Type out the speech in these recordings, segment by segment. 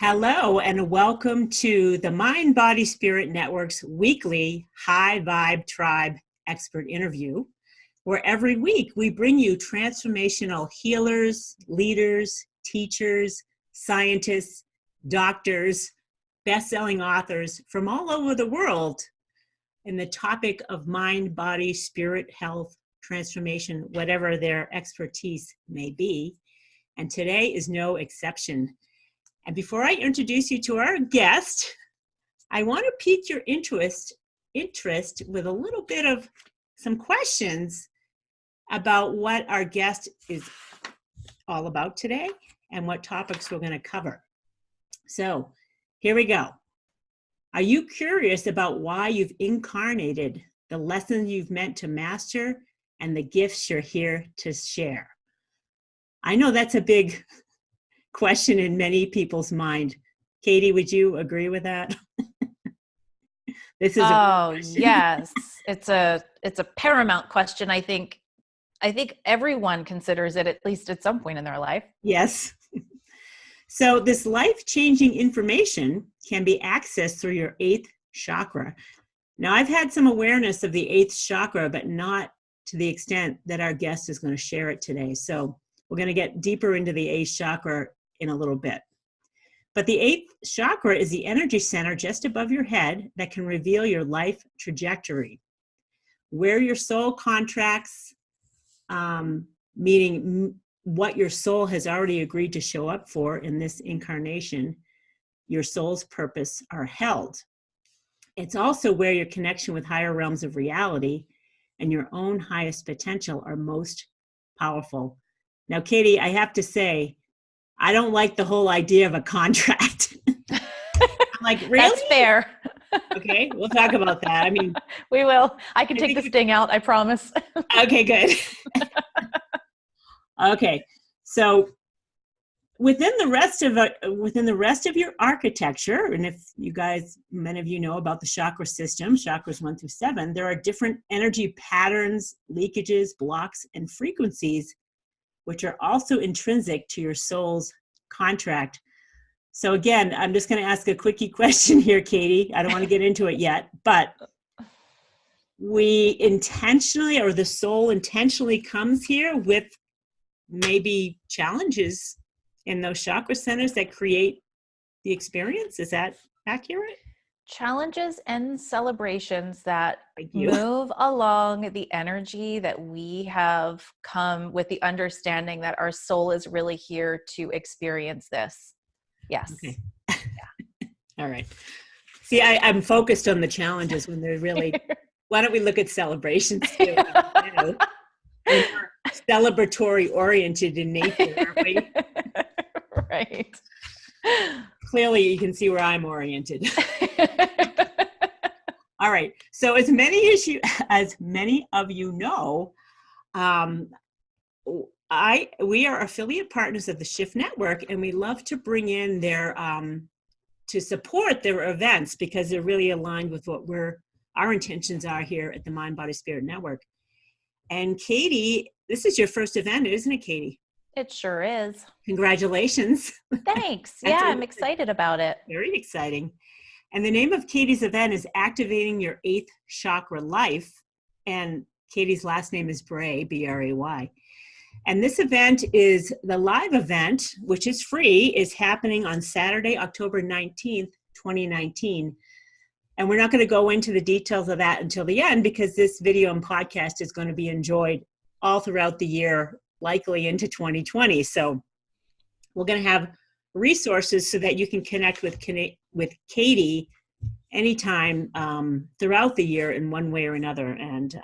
Hello and welcome to the Mind, Body, Spirit Network's weekly High Vibe Tribe expert interview, where every week we bring you transformational healers, leaders, teachers, scientists, doctors, best-selling authors from all over the world in the topic of mind, body, spirit, health, transformation, whatever their expertise may be. And today is no exception. And before I introduce you to our guest, I want to pique your interest with a little bit of some questions about what our guest is all about today and what topics we're going to cover. So here we go. Are you curious about why you've incarnated, the lessons you've meant to master, and the gifts you're here to share? I know that's a big question in many people's mind. Katy, would you agree with that? This is yes. It's a paramount question. I think everyone considers it at least at some point in their life. Yes. So this life-changing information can be accessed through your 8th chakra. Now, I've had some awareness of the 8th chakra, but not to the extent that our guest is going to share it today. So we're going to get deeper into the 8th chakra in a little bit. But the 8th chakra is the energy center just above your head that can reveal your life trajectory. Where your soul contracts, meaning what your soul has already agreed to show up for in this incarnation, your soul's purpose are held. It's also where your connection with higher realms of reality and your own highest potential are most powerful. Now, Katy, I have to say, I don't like the whole idea of a contract. I'm like, really? That's fair. Okay, we'll talk about that. I mean, we will. I can take the sting out, I promise. Okay, good. Okay, so within the rest of your architecture, and if you guys, many of you know about the chakra system, chakras 1 through 7, there are different energy patterns, leakages, blocks, and frequencies, which are also intrinsic to your soul's contract. So again, I'm just going to ask a quickie question here, Katy. I don't want to get into it yet, but we intentionally, or the soul intentionally comes here with maybe challenges in those chakra centers that create the experience. Is that accurate? Challenges and celebrations that move along the energy that we have come with the understanding that our soul is really here to experience this. Yes. Okay. Yeah. All right. See, I'm focused on the challenges when they're really, why don't we look at celebrations too? We're celebratory oriented in nature, aren't we? Right. Clearly you can see where I'm oriented. All right. So as many of you know, we are affiliate partners of the Shift Network, and we love to bring in their to support their events because they're really aligned with what our intentions are here at the Mind, Body, Spirit Network. And Katy, this is your first event, isn't it, Katy? It sure is. Congratulations. Thanks. Yeah, I'm excited about it. Very exciting. And the name of Katy's event is Activating Your 8th Chakra Life. And Katy's last name is Bray, B-R-A-Y. And this event is the live event, which is free, is happening on Saturday, October 19th, 2019. And we're not going to go into the details of that until the end because this video and podcast is going to be enjoyed all throughout the year, likely into 2020. So we're going to have resources so that you can connect with Katy anytime throughout the year in one way or another. And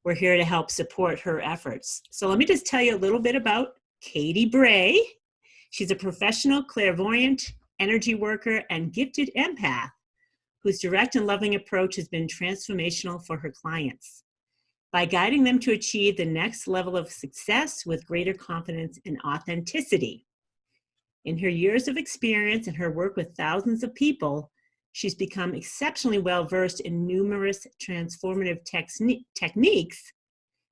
we're here to help support her efforts. So let me just tell you a little bit about Katy Bray. She's a professional clairvoyant, energy worker, and gifted empath whose direct and loving approach has been transformational for her clients by guiding them to achieve the next level of success with greater confidence and authenticity. In her years of experience and her work with thousands of people, she's become exceptionally well-versed in numerous transformative techniques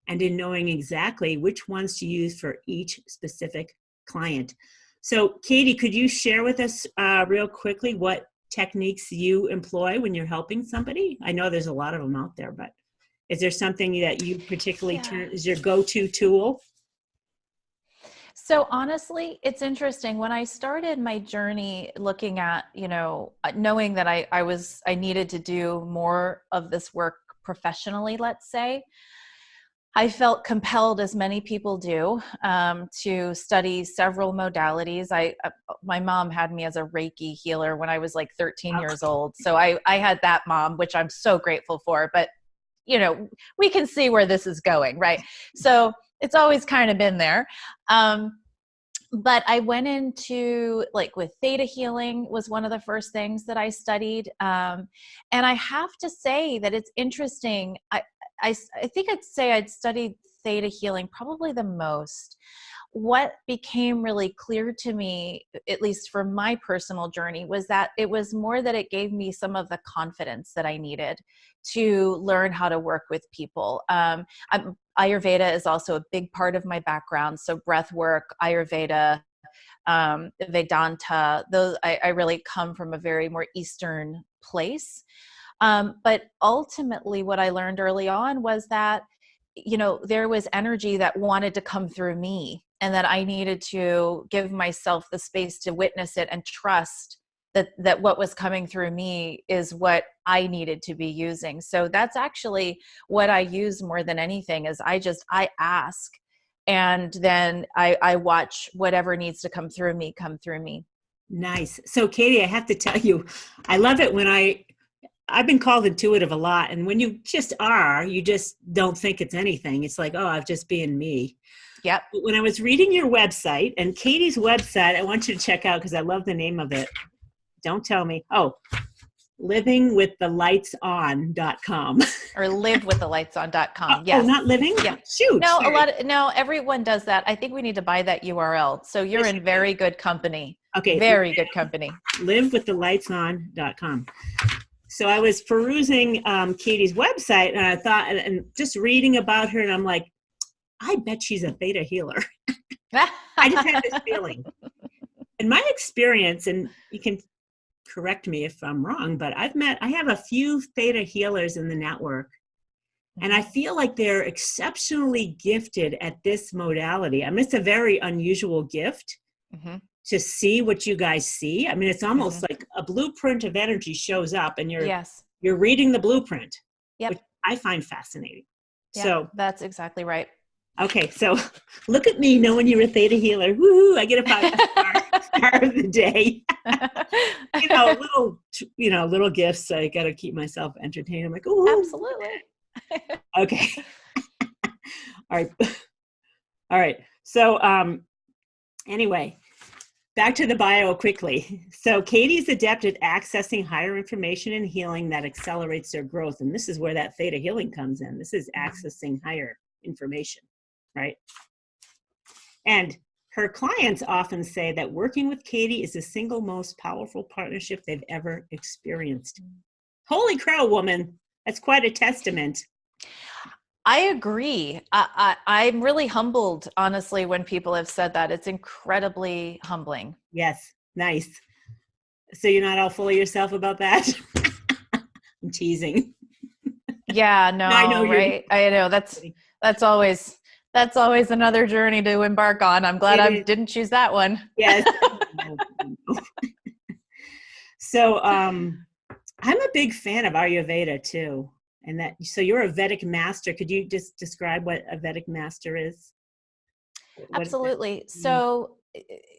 and in knowing exactly which ones to use for each specific client. So, Katy, could you share with us real quickly what techniques you employ when you're helping somebody? I know there's a lot of them out there, but is there something that you particularly is your go-to tool? So honestly, it's interesting. When I started my journey looking at, knowing that I needed to do more of this work professionally, let's say, I felt compelled, as many people do, to study several modalities. My mom had me as a Reiki healer when I was like 13 years old. So I had that mom, which I'm so grateful for, but we can see where this is going, right? So it's always kind of been there. But I went into with Theta Healing was one of the first things that I studied. And I have to say that it's interesting. I think I'd say I'd studied Theta Healing probably the most. What became really clear to me, at least for my personal journey, was that it was more that it gave me some of the confidence that I needed to learn how to work with people. Ayurveda is also a big part of my background. So breath work, Ayurveda, Vedanta, those I really come from a very more Eastern place. But ultimately what I learned early on was that, there was energy that wanted to come through me, and that I needed to give myself the space to witness it and trust that what was coming through me is what I needed to be using. So that's actually what I use more than anything is I ask, and then I watch whatever needs to come through me. Nice. So Katy, I have to tell you, I love it when I've been called intuitive a lot. And when you just are, you just don't think it's anything. It's like, oh, I'm just being me. Yep. But when I was reading your website, and Katy's website, I want you to check out because I love the name of it. Don't tell me. Oh, livingwiththelightson.com. Or livewiththelightson.com. Yes. Oh, not living? Yeah. Shoot. No, everyone does that. I think we need to buy that URL. So you're in very good company. Okay. Very good company. livewiththelightson.com. So I was perusing Katy's website, and I thought, and just reading about her, and I'm like, I bet she's a Theta healer. I just had this feeling. In my experience, and you can correct me if I'm wrong, but I have a few Theta healers in the network, and I feel like they're exceptionally gifted at this modality. I mean, it's a very unusual gift. Mm-hmm. To see what you guys see. I mean, it's almost like a blueprint of energy shows up, and you're reading the blueprint, which I find fascinating. Yeah, so that's exactly right. Okay, so look at me knowing you're a Theta healer. Woo! I get a star of the day. Little gifts. I got to keep myself entertained. I'm like, oh, absolutely. Okay. All right. So, anyway. Back to the bio quickly. So Katy's adept at accessing higher information and healing that accelerates their growth. And this is where that Theta healing comes in. This is accessing higher information, right? And her clients often say that working with Katy is the single most powerful partnership they've ever experienced. Holy crow, woman. That's quite a testament. I agree. I'm really humbled, honestly, when people have said that. It's incredibly humbling. Yes. Nice. So you're not all full of yourself about that? I'm teasing. Yeah, no, I know, right? I know that's always another journey to embark on. I'm glad I didn't choose that one. Yes. So I'm a big fan of Ayurveda too. And so you're a Vedic master. Could you just describe what a Vedic master is? Absolutely. So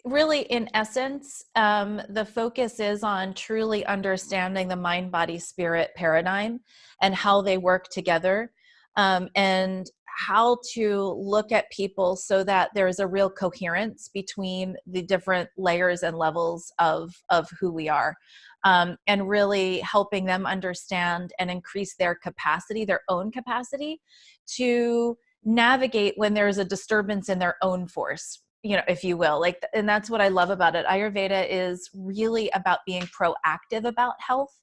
really, in essence, the focus is on truly understanding the mind, body, spirit paradigm and how they work together, and how to look at people so that there's a real coherence between the different layers and levels of who we are. And really helping them understand and increase their capacity, their own capacity to navigate when there's a disturbance in their own force, if you will. And that's what I love about it. Ayurveda is really about being proactive about health,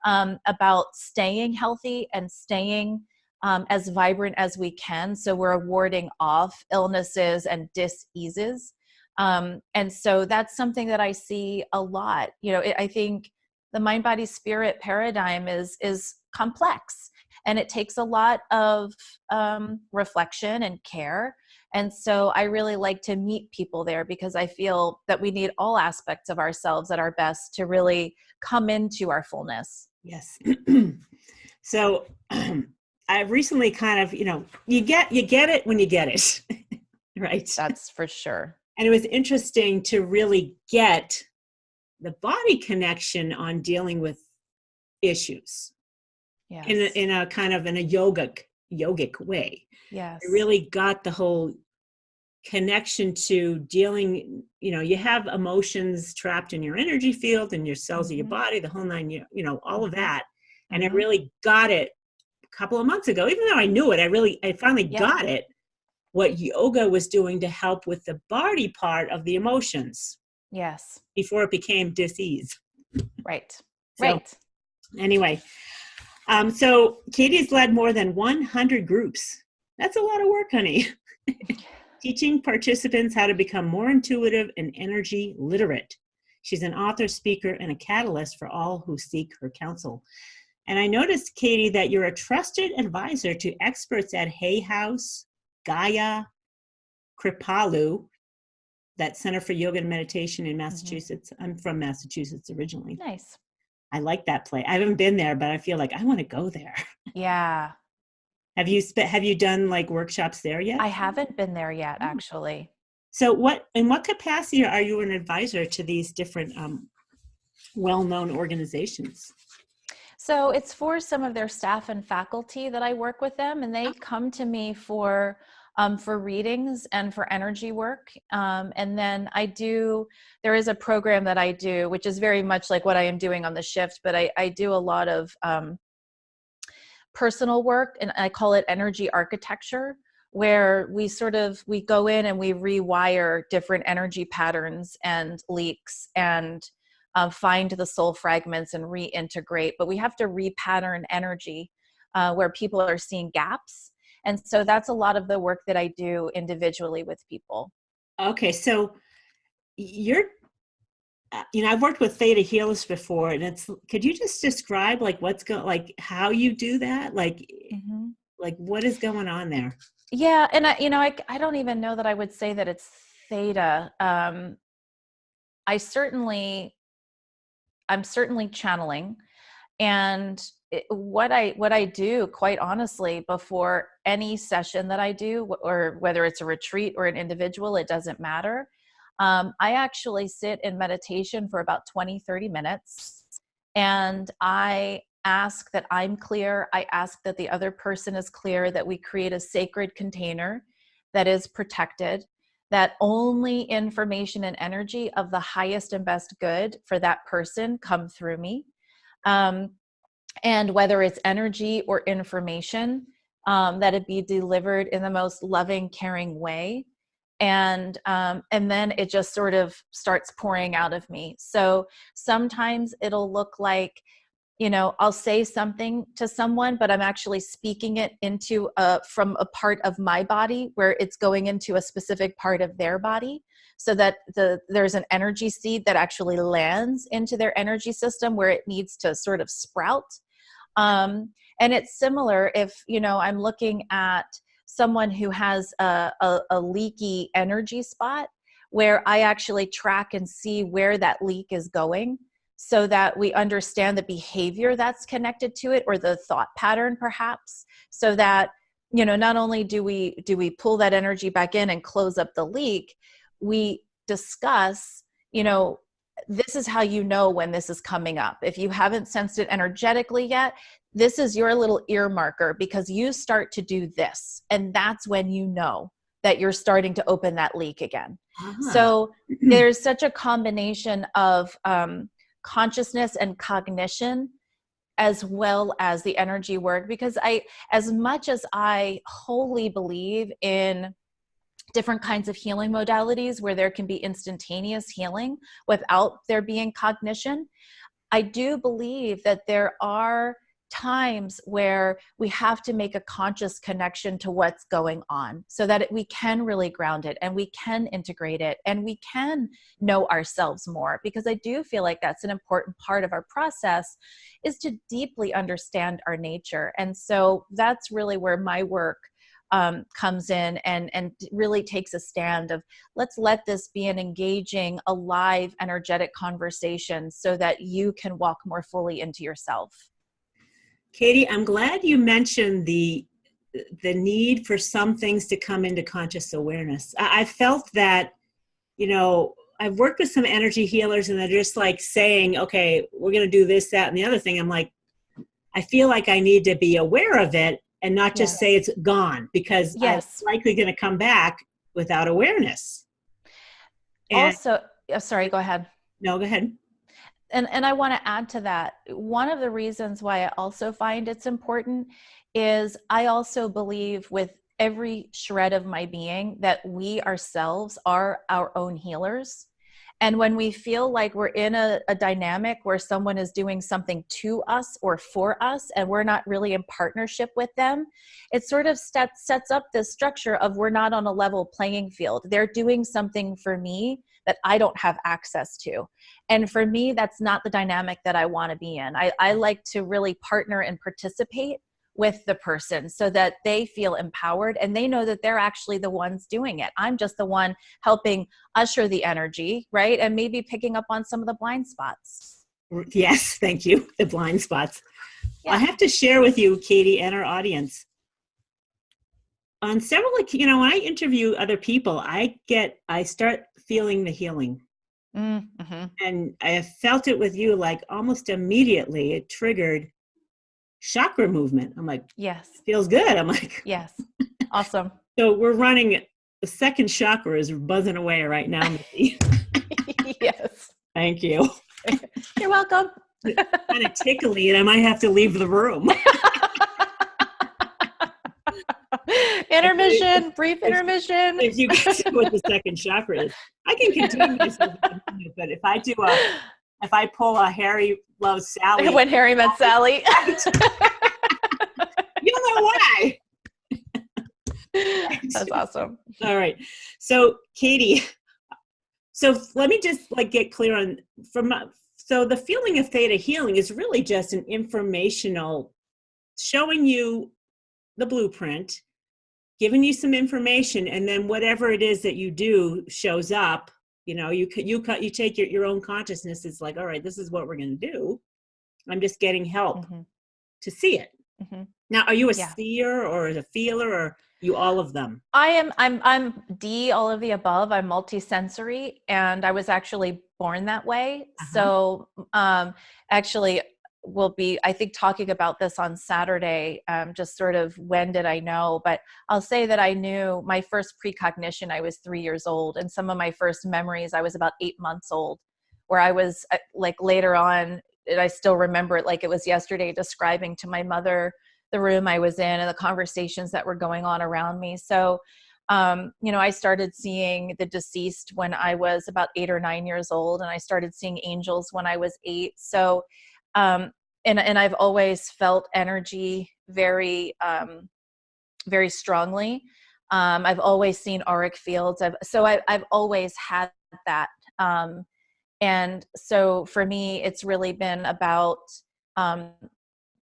about staying healthy and staying as vibrant as we can. So we're warding off illnesses and dis-eases. And so that's something that I see a lot. I think the mind, body, spirit paradigm is complex, and it takes a lot of reflection and care. And so I really like to meet people there, because I feel that we need all aspects of ourselves at our best to really come into our fullness. Yes. So I've recently kind of, you get it when you get it, right? That's for sure. And it was interesting to really get the body connection on dealing with issues. Yes. In a kind of in a yogic way. Yes. I really got the whole connection to dealing, you have emotions trapped in your energy field and your cells of your body, the whole nine, all of that. And I really got it a couple of months ago, even though I knew it, I finally got it, what yoga was doing to help with the body part of the emotions. Yes. Before it became dis-ease. Right. So, right. Anyway, so Katy's led more than 100 groups. That's a lot of work, honey. Teaching participants how to become more intuitive and energy literate. She's an author, speaker, and a catalyst for all who seek her counsel. And I noticed, Katy, that you're a trusted advisor to experts at Hay House, Gaia, Kripalu, that Center for Yoga and Meditation in Massachusetts. I'm from Massachusetts originally. Nice. I like that place. I haven't been there, but I feel like I want to go there. Yeah. Have you done like workshops there yet? I haven't been there yet, actually. So in what capacity are you an advisor to these different well-known organizations? So it's for some of their staff and faculty that I work with them, and they come to me for readings and for energy work. And then there is a program that I do, which is very much like what I am doing on the shift, but I do a lot of personal work, and I call it energy architecture, where we go in and we rewire different energy patterns and leaks and find the soul fragments and reintegrate. But we have to repattern energy where people are seeing gaps. And so that's a lot of the work that I do individually with people. Okay. So I've worked with Theta Healers before, and could you just describe like how you do that? Like what is going on there? Yeah. And I don't even know that I would say that it's Theta. I'm certainly channeling, and what I do, quite honestly, before any session that I do, or whether it's a retreat or an individual, it doesn't matter. I actually sit in meditation for about 20-30 minutes, and I ask that I'm clear. I ask that the other person is clear, that we create a sacred container that is protected, that only information and energy of the highest and best good for that person come through me. And whether it's energy or information, that it be delivered in the most loving, caring way. And then it just sort of starts pouring out of me. So sometimes it'll look like, I'll say something to someone, but I'm actually speaking it into from a part of my body where it's going into a specific part of their body, so that there's an energy seed that actually lands into their energy system where it needs to sort of sprout. And it's similar if, I'm looking at someone who has a leaky energy spot, where I actually track and see where that leak is going, so that we understand the behavior that's connected to it, or the thought pattern perhaps, so that, not only do we pull that energy back in and close up the leak, we discuss, this is how when this is coming up. If you haven't sensed it energetically yet, this is your little ear marker, because you start to do this, and that's when that you're starting to open that leak again. So there's such a combination of consciousness and cognition, as well as the energy work, because as much as I wholly believe in different kinds of healing modalities where there can be instantaneous healing without there being cognition, I do believe that there are times where we have to make a conscious connection to what's going on so that we can really ground it and we can integrate it and we can know ourselves more, because I do feel like that's an important part of our process, is to deeply understand our nature. And so that's really where my work comes in and really takes a stand of, let's let this be an engaging, alive, energetic conversation so that you can walk more fully into yourself. Katy, I'm glad you mentioned the need for some things to come into conscious awareness. I felt that, you know, I've worked with some energy healers and they're just like saying, okay, we're going to do this, that, and the other thing. I'm like, I feel like I need to be aware of it and not just say it's gone, because I'm likely going to come back without awareness. And also, sorry, go ahead. No, go ahead. And I want to add to that. One of the reasons why I also find it's important is I also believe with every shred of my being that we ourselves are our own healers. And when we feel like we're in a dynamic where someone is doing something to us or for us, and we're not really in partnership with them, it sort of sets up this structure of we're not on a level playing field. They're doing something for me that I don't have access to. And for me, that's not the dynamic that I want to be in. I like to really partner and participate with the person so that they feel empowered and they know that they're actually the ones doing it. I'm just the one helping usher the energy, right? And maybe picking up on some of the blind spots. Yes, thank you. The blind spots. Yeah. I have to share with you, Katy, and our audience. On several, when I interview other people, I start feeling the healing. Mm-hmm. And I felt it with you, like almost immediately it triggered chakra movement. I'm like, yes, feels good. I'm like, yes, awesome. So we're running, the second chakra is buzzing away right now. Yes. Thank you. You're welcome. Kind of tickly, and I might have to leave the room. Intermission, brief intermission. If you get to what the second chakra is, I can continue this, but if I pull a Harry loves Sally. When Harry met Sally. You'll know why. That's awesome. All right. So Katy, so let me just get clear on so the feeling of Theta Healing is really just an informational, showing you the blueprint, giving you some information, and then whatever it is that you do shows up. You take your own consciousness. It's like, all right, this is what we're going to do. I'm just getting help to see it. Mm-hmm. Now, are you a seer or a feeler, or you all of them? I'm D, all of the above. I'm multisensory, and I was actually born that way. So actually we'll be, I think, talking about this on Saturday, just sort of when did I know, but I'll say that I knew my first precognition, I was 3 years old, and some of my first memories, I was about 8 months old, where I was later on, and I still remember it like it was yesterday, describing to my mother the room I was in and the conversations that were going on around me. So, I started seeing the deceased when I was about 8 or 9 years old, and I started seeing angels when I was 8. So, and I've always felt energy very, very strongly. I've always seen auric fields. I've always had that. And so for me, it's really been about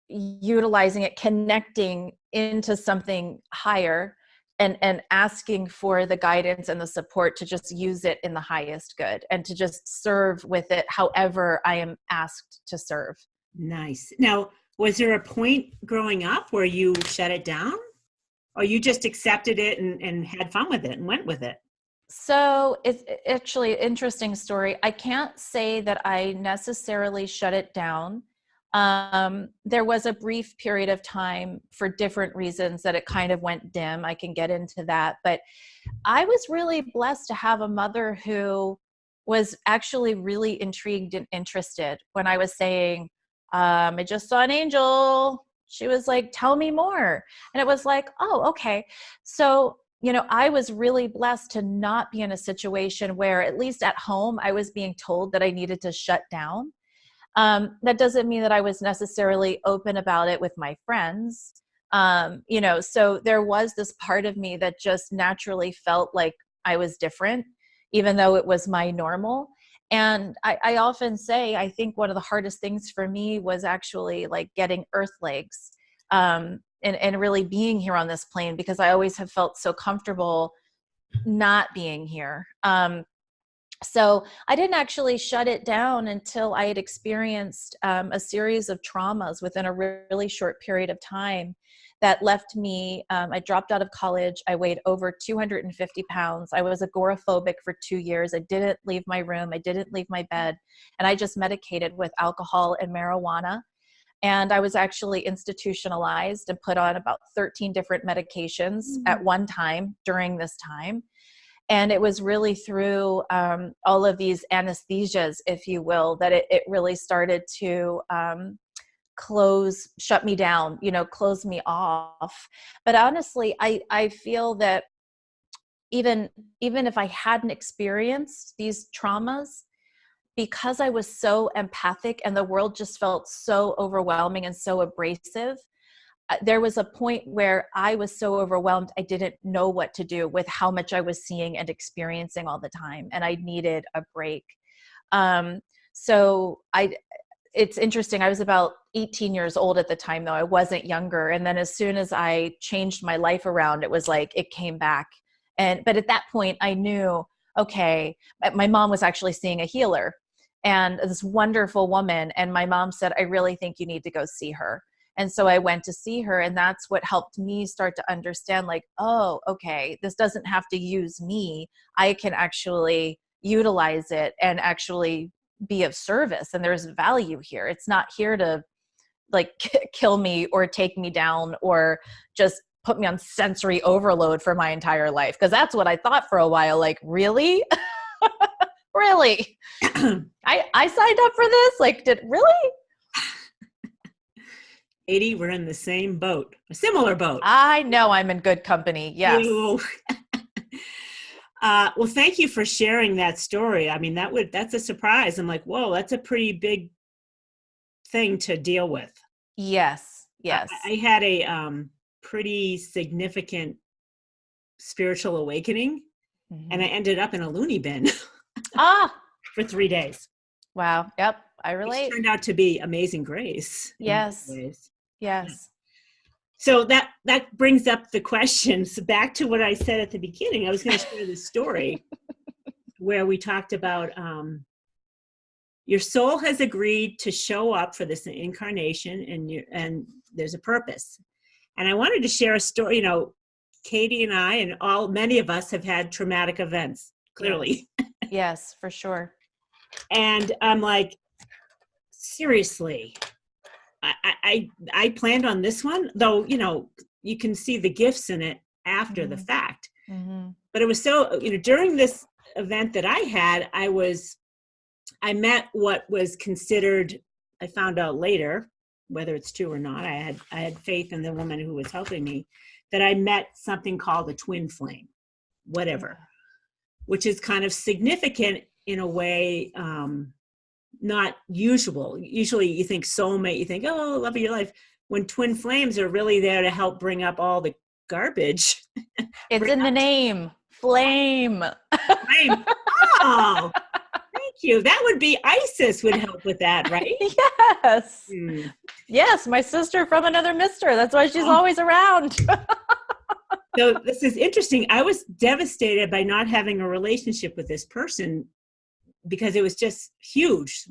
utilizing it, connecting into something higher, and asking for the guidance and the support to just use it in the highest good and to just serve with it however I am asked to serve. Nice. Now, was there a point growing up where you shut it down, or you just accepted it and had fun with it and went with it? So it's actually an interesting story. I can't say that I necessarily shut it down. There was a brief period of time for different reasons that it kind of went dim. I can get into that, but I was really blessed to have a mother who was actually really intrigued and interested. When I was saying, I just saw an angel, she was like, tell me more. And it was like, oh, okay. So, I was really blessed to not be in a situation where, at least at home, I was being told that I needed to shut down. That doesn't mean that I was necessarily open about it with my friends. So there was this part of me that just naturally felt like I was different, even though it was my normal. And I often say, I think one of the hardest things for me was actually like getting earth legs, and really being here on this plane, because I always have felt so comfortable not being here. So I didn't actually shut it down until I had experienced a series of traumas within a really short period of time that left me. I dropped out of college. I weighed over 250 pounds. I was agoraphobic for 2 years. I didn't leave my room. I didn't leave my bed. And I just medicated with alcohol and marijuana. And I was actually institutionalized and put on about 13 different medications at one time during this time. And it was really through all of these anesthesias, if you will, that it really started to shut me down, close me off. But honestly, I feel that even if I hadn't experienced these traumas, because I was so empathic and the world just felt so overwhelming and so abrasive, there was a point where I was so overwhelmed, I didn't know what to do with how much I was seeing and experiencing all the time. And I needed a break. It's interesting. I was about 18 years old at the time, though. I wasn't younger. And then as soon as I changed my life around, it was like it came back. But at that point, I knew, okay, my mom was actually seeing a healer, and this wonderful woman. And my mom said, I really think you need to go see her. And so I went to see her, and that's what helped me start to understand, like, oh, okay, this doesn't have to use me. I can actually utilize it and actually be of service. And there's value here. It's not here to like kill me or take me down or just put me on sensory overload for my entire life. Cause that's what I thought for a while. Like, really? Really? I signed up for this? Like, really? Katy, we're in the same boat, a similar boat. I know I'm in good company. Yes. Well, thank you for sharing that story. I mean, that's a surprise. I'm like, whoa, that's a pretty big thing to deal with. Yes. Yes. I had a pretty significant spiritual awakening, and I ended up in a loony bin for 3 days. Wow. Yep. I relate. It turned out to be amazing grace. Yes. Yes. So that brings up the questions back to what I said at the beginning. I was going to share this story where we talked about your soul has agreed to show up for this incarnation, and there's a purpose. And I wanted to share a story. Katy and I and many of us have had traumatic events, clearly. Yes, for sure. And I'm like, seriously, I planned on this one, though, you can see the gifts in it after the fact. But it was so, during this event that I had, I met what was considered, I found out later, whether it's true or not, I had faith in the woman who was helping me, that I met something called a twin flame, whatever, which is kind of significant in a way, not usual. Usually you think soulmate, you think, oh, love of your life. When twin flames are really there to help bring up all the garbage. It's in the name, flame. Flame. Oh, thank you. That would be Isis would help with that, right? Yes. Yes, my sister from another mister. That's why she's always around. So this is interesting. I was devastated by not having a relationship with this person, because it was just huge.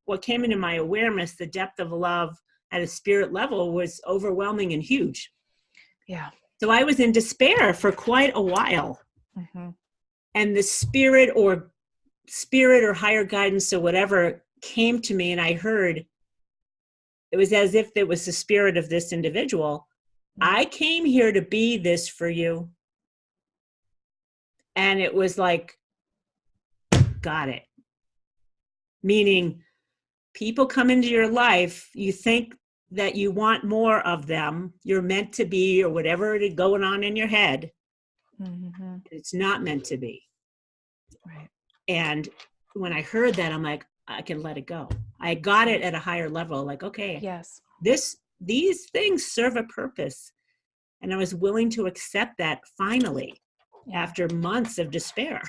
What came into my awareness, the depth of love at a spirit level, was overwhelming and huge. Yeah. So I was in despair for quite a while. And the spirit or higher guidance or whatever came to me, and I heard, it was as if it was the spirit of this individual. I came here to be this for you. And it was like, got it. Meaning, people come into your life, you think that you want more of them, you're meant to be, or whatever is going on in your head. It's not meant to be. Right. And when I heard that, I'm like, I can let it go. I got it at a higher level. Like, okay, Yes. these things serve a purpose. And I was willing to accept that finally, after months of despair.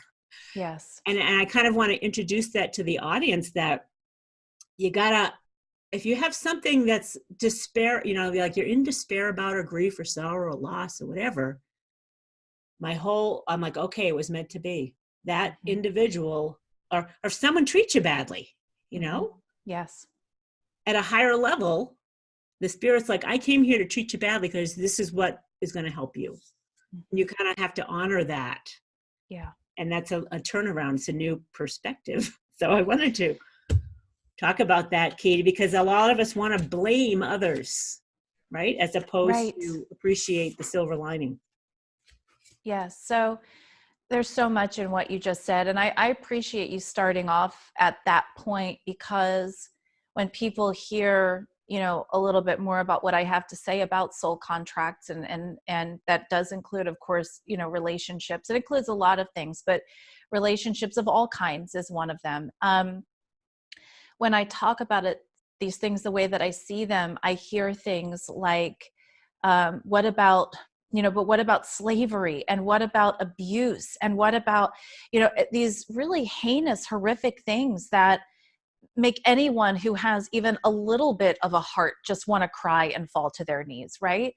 Yes. And I kind of want to introduce that to the audience, that you gotta, if you have something that's despair, you know, like you're in despair about, or grief or sorrow or loss or whatever, I'm like, okay, it was meant to be. That individual, or if someone treats you badly, you know, yes, at a higher level, the spirit's like, I came here to treat you badly because this is what is going to help you. And you kind of have to honor that. Yeah. And that's a turnaround. It's a new perspective. So I wanted to talk about that, Katy, because a lot of us want to blame others, right? As opposed to appreciate the silver lining. Yes. So there's so much in what you just said. And I appreciate you starting off at that point, because when people hear, you know, a little bit more about what I have to say about soul contracts, and that does include, of course, you know, relationships. It includes a lot of things, but relationships of all kinds is one of them. When I talk about it, these things, the way that I see them, I hear things like, what about, you know, but what about slavery? And what about abuse? And what about, you know, these really heinous, horrific things that make anyone who has even a little bit of a heart just want to cry and fall to their knees, right?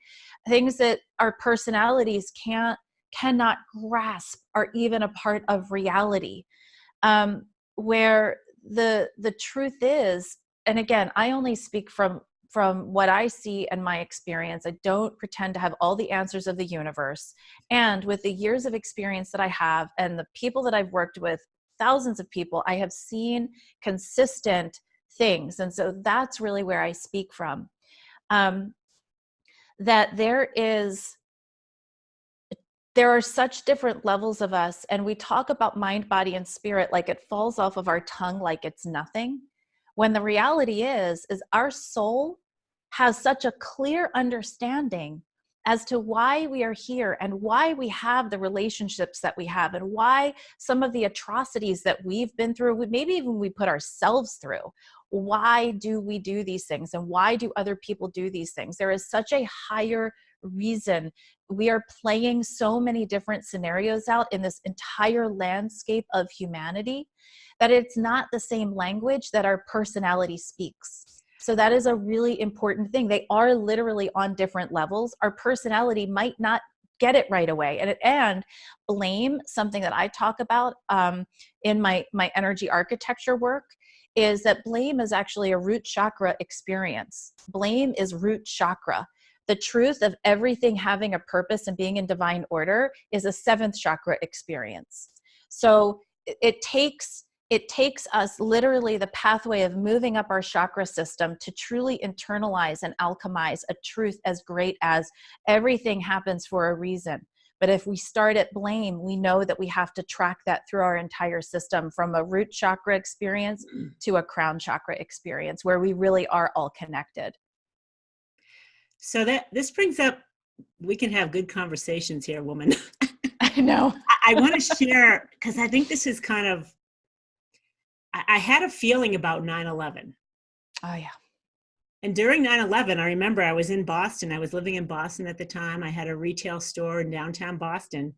Things that our personalities cannot grasp are even a part of reality. Where the truth is, and again, I only speak from what I see and my experience. I don't pretend to have all the answers of the universe. And with the years of experience that I have and the people that I've worked with, thousands of people, I have seen consistent things. And so that's really where I speak from. That there are such different levels of us, and we talk about mind, body, and spirit like it falls off of our tongue like it's nothing. When the reality is our soul has such a clear understanding as to why we are here and why we have the relationships that we have, and why some of the atrocities that we've been through, maybe even we put ourselves through. Why do we do these things? And why do other people do these things? There is such a higher reason. We are playing so many different scenarios out in this entire landscape of humanity that it's not the same language that our personality speaks. So that is a really important thing. They are literally on different levels. Our personality might not get it right away. And blame, something that I talk about in my energy architecture work, is that blame is actually a root chakra experience. Blame is root chakra. The truth of everything having a purpose and being in divine order is a 7th chakra experience. So it takes us literally the pathway of moving up our chakra system to truly internalize and alchemize a truth as great as everything happens for a reason. But if we start at blame, we know that we have to track that through our entire system, from a root chakra experience to a crown chakra experience, where we really are all connected. So this brings up, we can have good conversations here, woman. I know. I want to share, because I think this is kind of, I had a feeling about 9/11. Oh, yeah. And during 9/11, I remember I was in Boston. I was living in Boston at the time. I had a retail store in downtown Boston.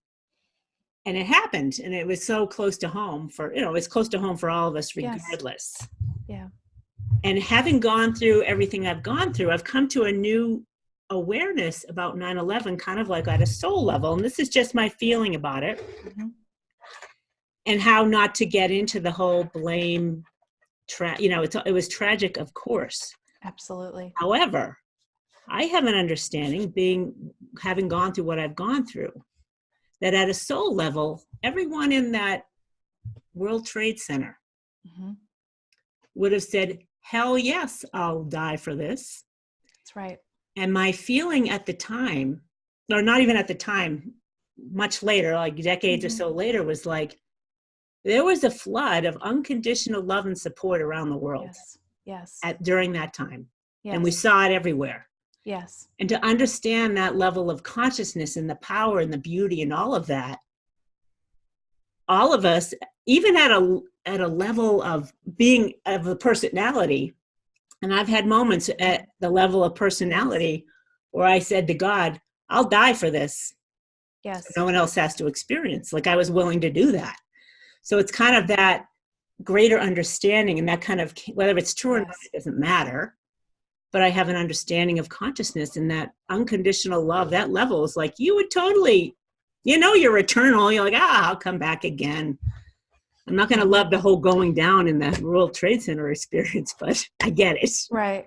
And it happened. And it was so close to home for, you know, it's close to home for all of us regardless. Yes. Yeah. And having gone through everything I've gone through, I've come to a new awareness about 9/11, kind of like at a soul level. And this is just my feeling about it. Mm-hmm. And how not to get into the whole blame, it was tragic, of course. Absolutely. However, I have an understanding, having gone through what I've gone through, that at a soul level, everyone in that World Trade Center would have said, hell yes, I'll die for this. That's right. And my feeling at the time, or not even at the time, much later, like decades or so later, was like, there was a flood of unconditional love and support around the world. Yes. During that time. Yes. And we saw it everywhere. Yes. And to understand that level of consciousness and the power and the beauty and all of that, all of us, even at a level of being of a personality, and I've had moments at the level of personality where I said to God, I'll die for this. Yes. So no one else has to experience. Like I was willing to do that. So it's kind of that greater understanding, and that kind of, whether it's true or not, it doesn't matter. But I have an understanding of consciousness, and that unconditional love, that level is like, you would totally, you're eternal. You're like, I'll come back again. I'm not going to love the whole going down in the World Trade Center experience, but I get it. Right.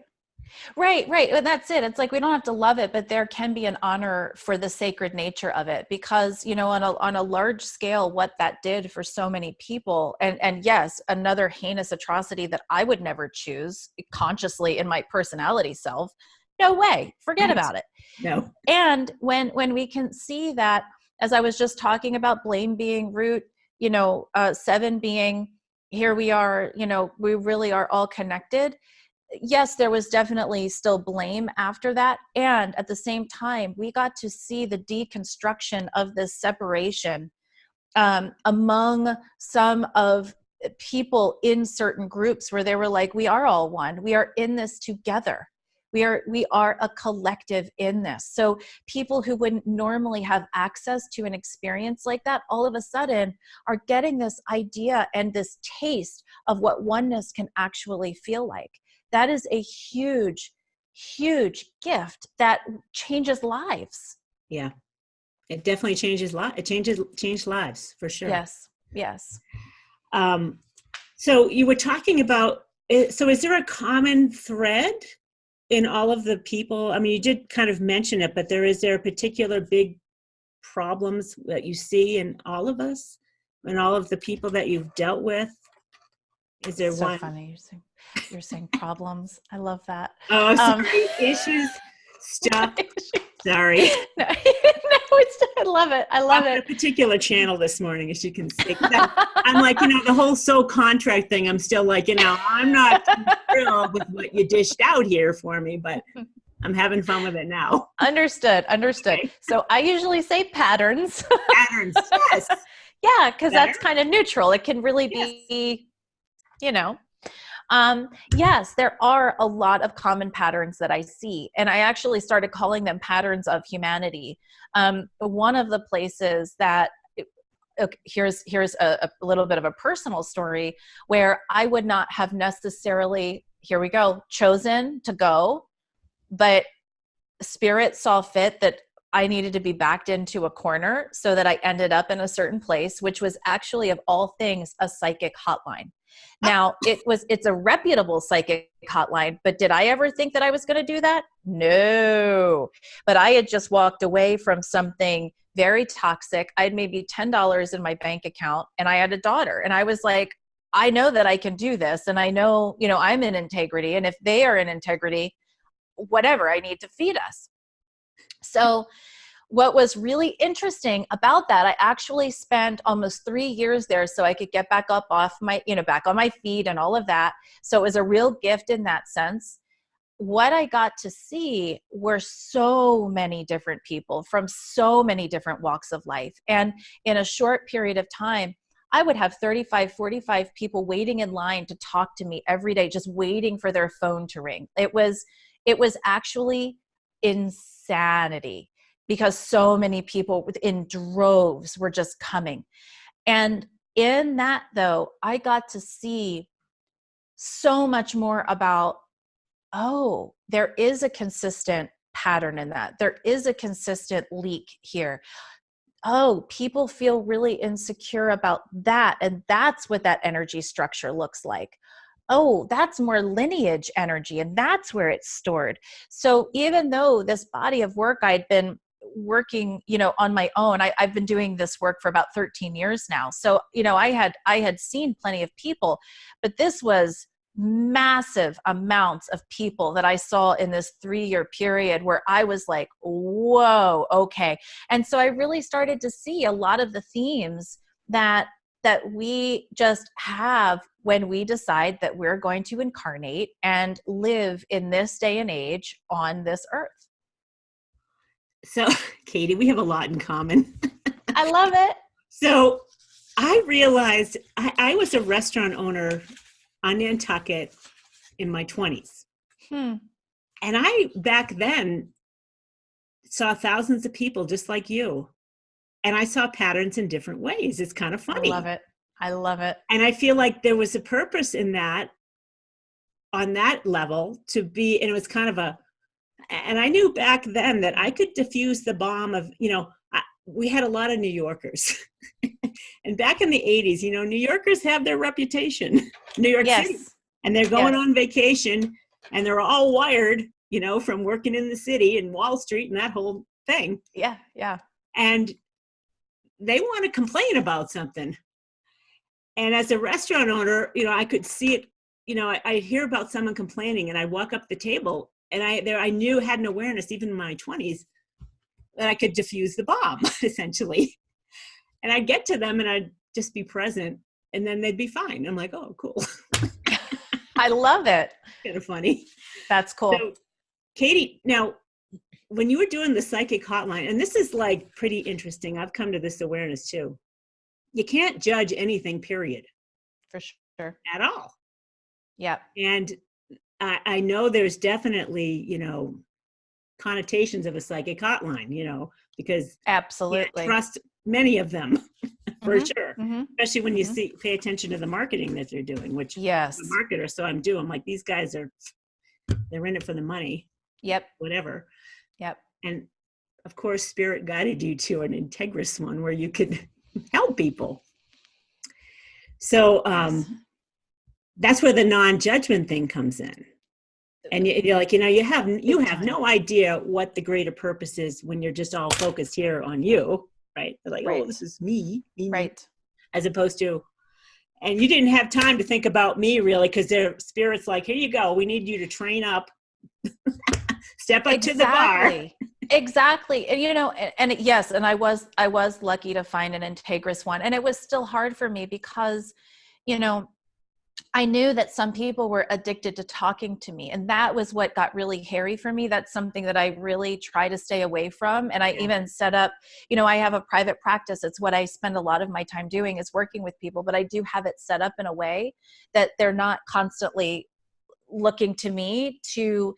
And that's it. It's like, we don't have to love it, but there can be an honor for the sacred nature of it, because, on a large scale, what that did for so many people, and yes, another heinous atrocity that I would never choose consciously in my personality self. No way. Forget about it. No. And when we can see that, as I was just talking about blame being root, 7 being, here we are, we really are all connected. Yes, there was definitely still blame after that. And at the same time, we got to see the deconstruction of this separation among some of people in certain groups, where they were like, we are all one. We are in this together. We are a collective in this. So people who wouldn't normally have access to an experience like that, all of a sudden are getting this idea and this taste of what oneness can actually feel like. That is a huge, huge gift that changes lives. Yeah, it definitely changes lives. It changed lives for sure. Yes. So you were talking about, so is there a common thread in all of the people? I mean, you did kind of mention it, but is there a particular big problems that you see in all of us and all of the people that you've dealt with? Is there so one? Funny. You're saying problems. I love that. Oh, sorry. Issues, stuff. Sorry. No, I love it. I'm on a particular channel this morning, as you can see. I'm like, the whole soul contract thing. I'm still like, I'm not thrilled with what you dished out here for me, but I'm having fun with it now. Understood. Okay. So I usually say patterns. Patterns, yes. Yeah, because that's kind of neutral. It can really be, yes, there are a lot of common patterns that I see, and I actually started calling them patterns of humanity. One of the places that, here's a little bit of a personal story where I would not have necessarily, here we go, chosen to go, but Spirit saw fit that I needed to be backed into a corner so that I ended up in a certain place, which was actually, of all things, a psychic hotline. Now, it's a reputable psychic hotline, but did I ever think that I was going to do that? No. But I had just walked away from something very toxic. I had maybe $10 in my bank account, and I had a daughter, and I was like, I know that I can do this, and I know, I'm in integrity, and if they are in integrity, whatever, I need to feed us. So what was really interesting about that, I actually spent almost 3 years there so I could get back up off my, back on my feet and all of that. So it was a real gift in that sense. What I got to see were so many different people from so many different walks of life. And in a short period of time, I would have 35, 45 people waiting in line to talk to me every day, just waiting for their phone to ring. It was actually insanity, because so many people in droves were just coming. And in that, though, I got to see so much more about, there is a consistent pattern in that. There is a consistent leak here. People feel really insecure about that. And that's what that energy structure looks like. That's more lineage energy, and that's where it's stored. So even though this body of work I'd been working, on my own, I've been doing this work for about 13 years now. So, I had seen plenty of people, but this was massive amounts of people that I saw in this 3-year period where I was like, whoa, okay. And so I really started to see a lot of the themes that we just have when we decide that we're going to incarnate and live in this day and age on this earth. So, Katy, we have a lot in common. I love it. So I realized I was a restaurant owner on Nantucket in my 20s. Hmm. And I, back then, saw thousands of people just like you. And I saw patterns in different ways. It's kind of I funny. love it. I love it. And I feel like there was a purpose in that, on that level, to be, and it was kind of and I knew back then that I could diffuse the bomb of, we had a lot of New Yorkers. And back in the 80s, New Yorkers have their reputation, New York City. And they're going on vacation and they're all wired, from working in the city and Wall Street and that whole thing. Yeah. Yeah. And they want to complain about something. And as a restaurant owner, I could see it, I hear about someone complaining and I walk up the table and I knew, had an awareness, even in my 20s, that I could diffuse the bomb, essentially. And I'd get to them and I'd just be present and then they'd be fine. I'm like, oh, cool. I love it. Kind of funny. That's cool. So, Katy, now, when you were doing the psychic hotline, and this is like pretty interesting, I've come to this awareness too. You can't judge anything, period. For sure. At all. Yeah. And I know there's definitely, connotations of a psychic hotline, because absolutely you can't trust many of them for sure. Mm-hmm. Especially when you pay attention to the marketing that they're doing, which I'm a marketer, so I'm like, these guys they're in it for the money. Yep. Whatever. Yep. And of course, Spirit guided you to an integrous one where you could help people. So that's where the non-judgment thing comes in. And you're like, you have no idea what the greater purpose is when you're just all focused here on you, right? They're like, oh, this is me, right? As opposed to, and you didn't have time to think about me really, because their Spirit's like, here you go, we need you to train up, step up to the bar. Exactly. And yes, and I was lucky to find an integrous one, and it was still hard for me because, I knew that some people were addicted to talking to me, and that was what got really hairy for me. That's something that I really try to stay away from. And I even set up, I have a private practice. It's what I spend a lot of my time doing, is working with people, but I do have it set up in a way that they're not constantly looking to me to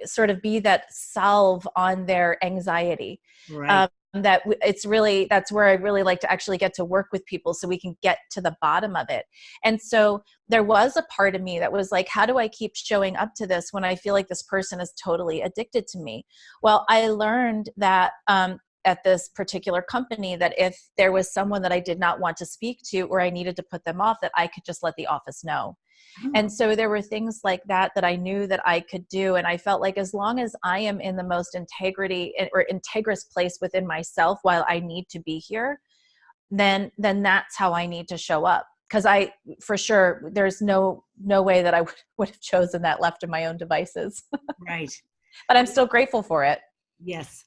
sort of be that salve on their anxiety. Right. That's where I really like to actually get to work with people so we can get to the bottom of it. And so there was a part of me that was like, how do I keep showing up to this when I feel like this person is totally addicted to me? Well, I learned that at this particular company, that if there was someone that I did not want to speak to or I needed to put them off, that I could just let the office know. And so there were things like that I knew that I could do. And I felt like as long as I am in the most integrity or integrous place within myself while I need to be here, then that's how I need to show up. Because for sure, there's no way that I would have chosen that left to my own devices. Right. But I'm still grateful for it. Yes.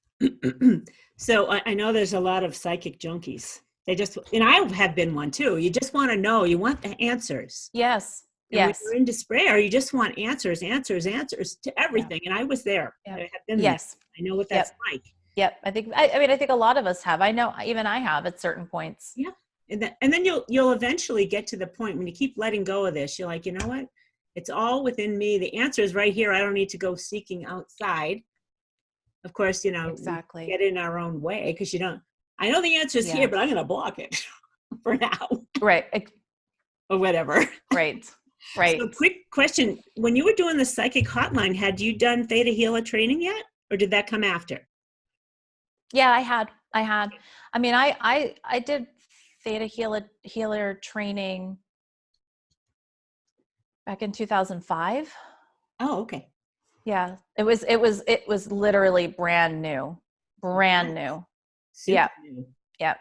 So I know there's a lot of psychic junkies. And I have been one too. You just want to know, you want the answers. Yes. And when you're in despair, you just want answers to everything. Yeah. And I was there. Yep. I have been there. I know what that's like. Yep. I think a lot of us have. I know even I have at certain points. Yeah. And then you'll eventually get to the point when you keep letting go of this, you're like, you know what? It's all within me. The answer is right here. I don't need to go seeking outside. Of course, exactly. We get in our own way because I know the answer is here, but I'm going to block it for now. Right. Or whatever. Right. So quick question. When you were doing the psychic hotline, had you done Theta Healer training yet? Or did that come after? Yeah, I had. I mean, I did Theta Healer training back in 2005. Oh, okay. Yeah. It was literally brand new. Super new. Yeah.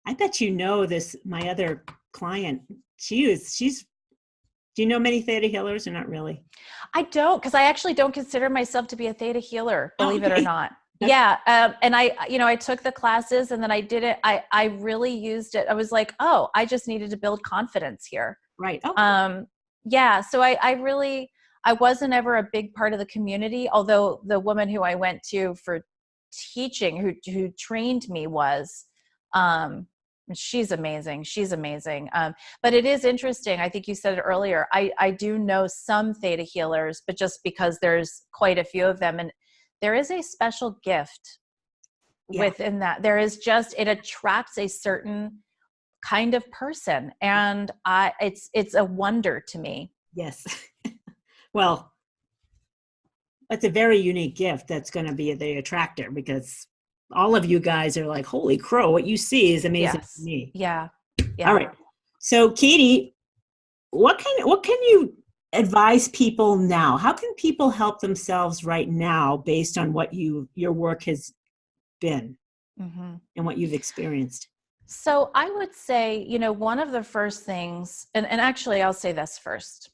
I bet this, my other client, she's do you know many Theta Healers or not really? I don't, because I actually don't consider myself to be a Theta Healer, believe it or not. That's and I took the classes and then I did it. I really used it. I was like, oh, I just needed to build confidence here. Right. Oh. So I wasn't ever a big part of the community, although the woman who I went to for teaching, who trained me was, She's amazing. She's amazing. But it is interesting. I think you said it earlier. I do know some theta healers, but just because there's quite a few of them, and there is a special gift within that. There is just, it attracts a certain kind of person. And it's a wonder to me. Yes. Well, that's a very unique gift that's going to be the attractor, because all of you guys are like, holy crow, what you see is amazing to me. Yeah. All right. So Katy, what can you advise people now? How can people help themselves right now based on what your work has been and what you've experienced? So I would say, one of the first things, and actually I'll say this first.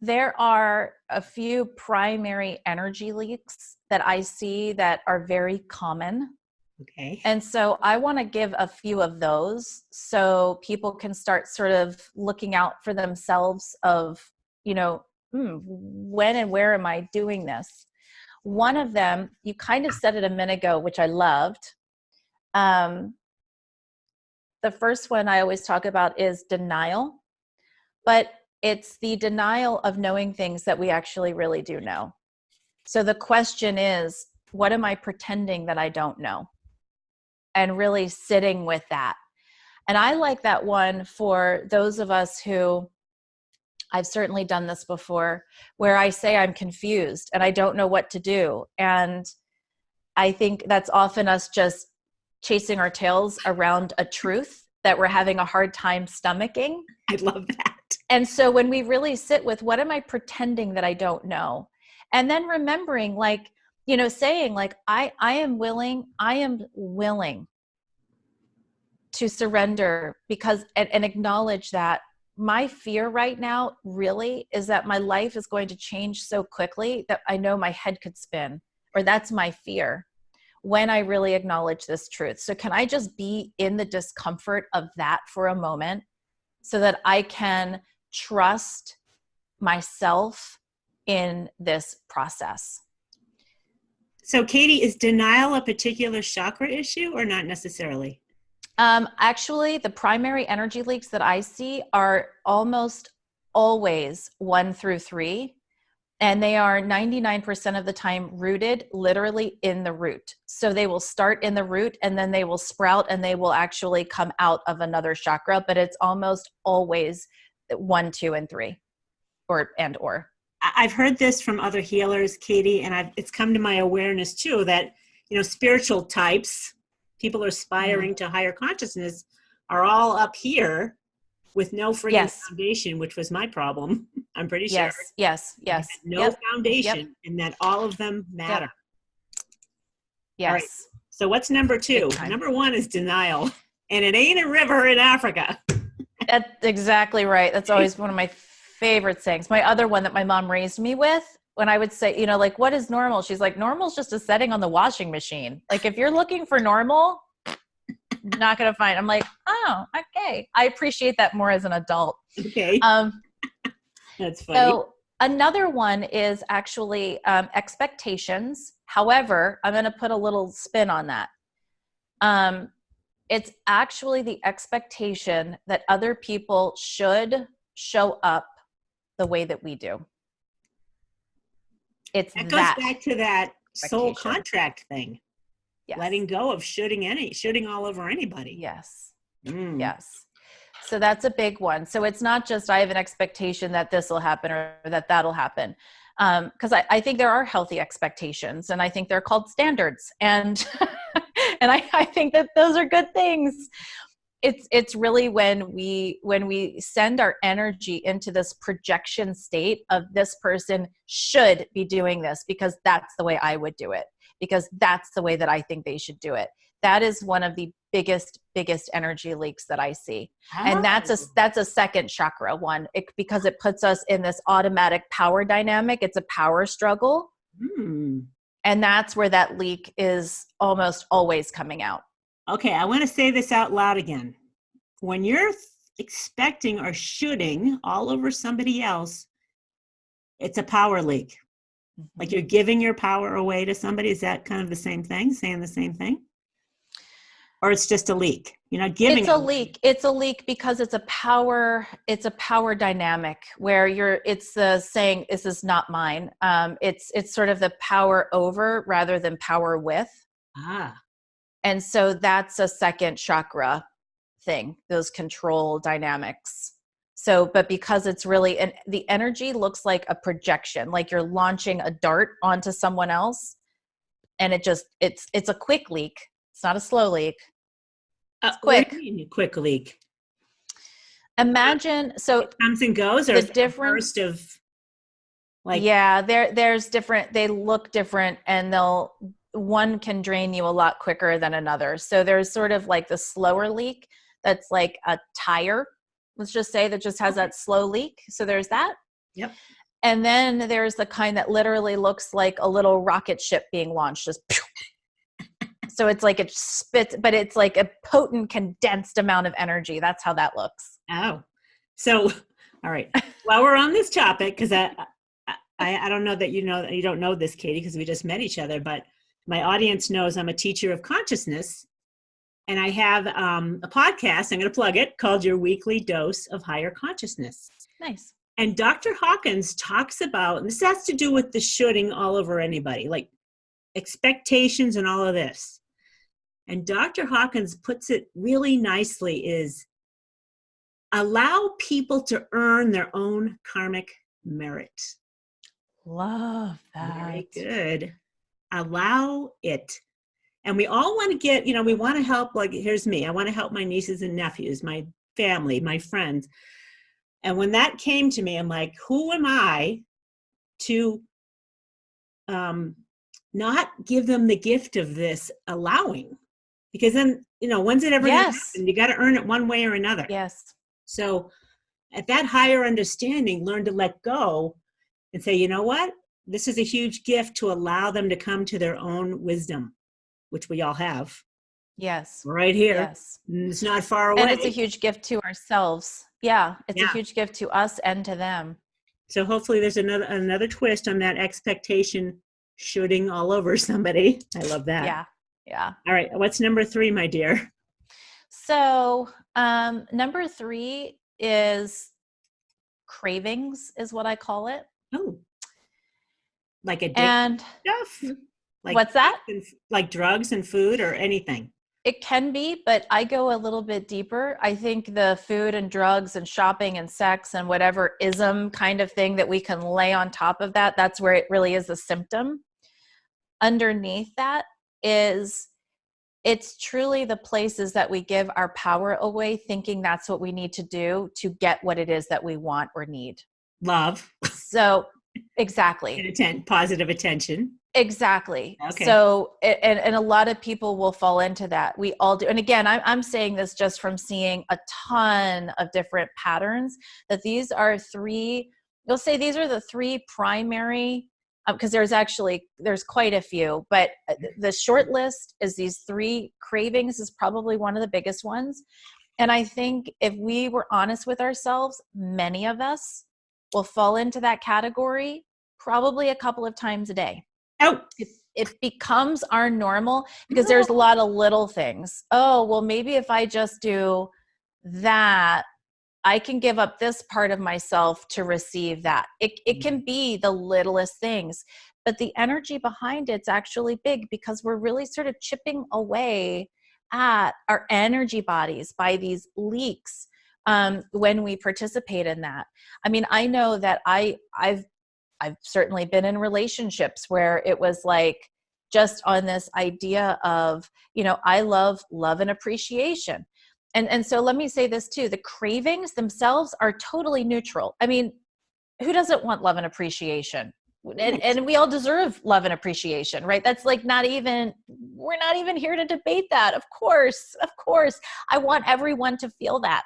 There are a few primary energy leaks that I see that are very common. Okay. And so I want to give a few of those so people can start sort of looking out for themselves of, when and where am I doing this? One of them, you kind of said it a minute ago, which I loved. The first one I always talk about is denial, but it's the denial of knowing things that we actually really do know. So the question is, what am I pretending that I don't know? And really sitting with that. And I like that one for those of us who, I've certainly done this before, where I say I'm confused and I don't know what to do. And I think that's often us just chasing our tails around a truth that we're having a hard time stomaching. I love that. And so when we really sit with, what am I pretending that I don't know? And then remembering, saying I am willing to surrender, because, and acknowledge that my fear right now really is that my life is going to change so quickly that I know my head could spin, or that's my fear, when I really acknowledge this truth. So can I just be in the discomfort of that for a moment so that I can trust myself in this process? So Katy, is denial a particular chakra issue or not necessarily? Actually, the primary energy leaks that I see are almost always 1 through 3. And they are 99% of the time rooted literally in the root. So they will start in the root and then they will sprout and they will actually come out of another chakra, but it's almost always 1, 2, and 3 or. I've heard this from other healers, Katy, and it's come to my awareness too, that, spiritual types, people aspiring to higher consciousness, are all up here with no freaking foundation, which was my problem. I'm pretty sure. Yes. No foundation, and that all of them matter. Yes. All right. So what's number 2? Number 1 is denial, and it ain't a river in Africa. That's exactly right. That's always one of my favorite sayings. My other one that my mom raised me with, when I would say, what is normal? She's like, normal's just a setting on the washing machine. Like, if you're looking for normal, not going to find. I'm like, oh, okay. I appreciate that more as an adult. Okay. That's funny. So another one is actually expectations. However, I'm going to put a little spin on that. It's actually the expectation that other people should show up the way that we do. It goes back to that soul contract thing. Yes. Letting go of shooting all over anybody. Yes. Yes. So that's a big one. So it's not just I have an expectation that this will happen or that that'll happen. Because I think there are healthy expectations, and I think they're called standards. And and I think that those are good things. It's really when we send our energy into this projection state of this person should be doing this because that's the way I would do it, because that's the way that I think they should do it. That is one of the biggest energy leaks that I see. And that's a second chakra one, because it puts us in this automatic power dynamic. It's a power struggle. And that's where that leak is almost always coming out. Okay, I want to say this out loud again. When you're expecting or shooting all over somebody else, it's a power leak. Like you're giving your power away to somebody. Is that kind of the same thing, saying the same thing? Or it's just a leak. You're not giving It's a leak. It's a leak because it's a power dynamic where it's the saying, this is not mine. It's sort of the power over rather than power with. Ah. And so that's a second chakra thing, those control dynamics. So, but because it's really, and the energy looks like a projection, like you're launching a dart onto someone else, and it's a quick leak. It's not a slow leak. It's quick. What do you mean a quick leak? Imagine, so it comes and goes, or the it's a burst of like. Yeah, there's different, they look different, and one can drain you a lot quicker than another. So there's sort of like the slower leak that's like a tire, let's just say, that just has that slow leak. So there's that. Yep. And then there's the kind that literally looks like a little rocket ship being launched, just so it's like it spits, but it's like a potent condensed amount of energy. That's how that looks. Oh, so all right. While we're on this topic, because I don't know that you don't know this, Katy, because we just met each other, but my audience knows I'm a teacher of consciousness, and I have a podcast, I'm going to plug it, called Your Weekly Dose of Higher Consciousness. Nice. And Dr. Hawkins talks about, and this has to do with the shooting all over anybody, like expectations and all of this. And Dr. Hawkins puts it really nicely is allow people to earn their own karmic merit. Love that. Very good. Allow it. And we all want to get, we want to help, like, here's me. I want to help my nieces and nephews, my family, my friends. And when that came to me, I'm like, who am I to not give them the gift of this allowing? Because then, when's it ever going to happen? You got to earn it one way or another. Yes. So at that higher understanding, learn to let go and say, you know what? This is a huge gift to allow them to come to their own wisdom, which we all have. Yes. Right here. Yes. It's not far away. And it's a huge gift to ourselves. Yeah. It's a huge gift to us and to them. So hopefully there's another twist on that expectation shooting all over somebody. I love that. Yeah. Yeah. All right. What's number 3, my dear? So number 3 is cravings, is what I call it. Oh, like addictive and stuff? Like what's that? Like drugs and food or anything? It can be, but I go a little bit deeper. I think the food and drugs and shopping and sex and whatever ism kind of thing that we can lay on top of that, that's where it really is a symptom. Underneath that it's truly the places that we give our power away, thinking that's what we need to do to get what it is that we want or need. Love. So exactly. Positive attention. Exactly. Okay. So, and a lot of people will fall into that. We all do. And again, I'm saying this just from seeing a ton of different patterns, that these are you'll say these are the 3 primary, because there's quite a few, but the short list is these 3 cravings is probably one of the biggest ones. And I think if we were honest with ourselves, many of us will fall into that category probably a couple of times a day. Oh, it becomes our normal because there's a lot of little things. Oh, well, maybe if I just do that, I can give up this part of myself to receive that. It can be the littlest things, but the energy behind it's actually big because we're really sort of chipping away at our energy bodies by these leaks when we participate in that. I mean, I know that I've certainly been in relationships where it was like just on this idea of, I love and appreciation. And so let me say this too, the cravings themselves are totally neutral. I mean, who doesn't want love and appreciation? And we all deserve love and appreciation, right? That's like we're not even here to debate that. Of course. I want everyone to feel that.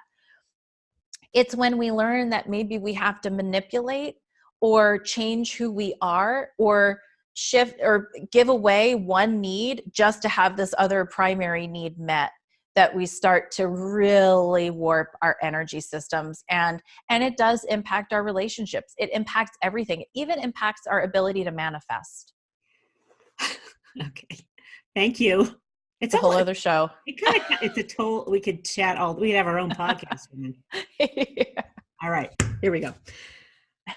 It's when we learn that maybe we have to manipulate or change who we are or shift or give away one need just to have this other primary need met, that we start to really warp our energy systems. And it does impact our relationships. It impacts everything. It even impacts our ability to manifest. Okay. Thank you. It's a whole other show. It's a total, we could chat we could have our own podcast. Yeah. All right, here we go.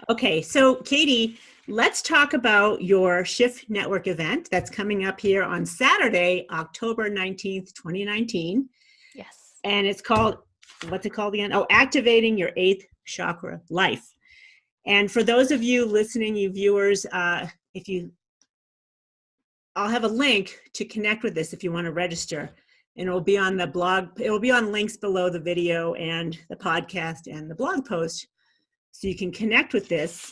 Okay, so Katy, let's talk about your Shift Network event that's coming up here on Saturday, October 19th, 2019. Yes. And it's called, what's it called again? Oh, Activating Your 8th Chakra Life. And for those of you listening, you viewers, I'll have a link to connect with this if you want to register. And it will be on the blog. It will be on links below the video and the podcast and the blog post. So you can connect with this.